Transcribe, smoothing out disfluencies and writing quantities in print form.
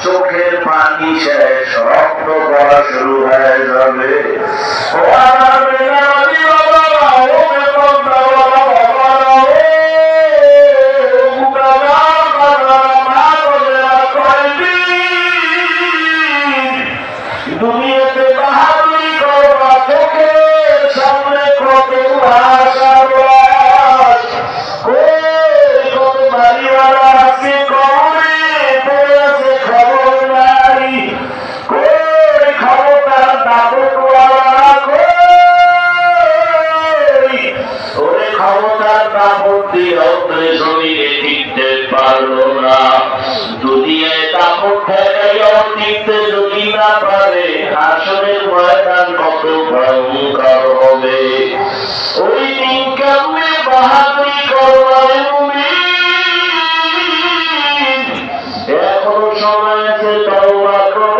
চোখের পানি শেষ, রক্ত পড়া শুরু হয়ে যাবে। দুনিয়াতে বাহাদুরি করবা, চোখের সামনে কত আশাবাদ, কত বাড়িওয়ালা আছে কবরে পড়ে আছে, খবর নাই। কই ক্ষমতার দাপটওয়ালা, কই ওরে ক্ষমতার দাপট দিয়েও জমিনে টিকতে পারলো না। দুনিয়ায় দাপট ঠেকাইয়াও টিকতে যদি না পারে, হাসরের ময়দান কত ভয়ঙ্কর হবে। ওই দিন কেমনে বাহাদুরি করবে মুমিন? এখনো সময় আছে তওবা করো।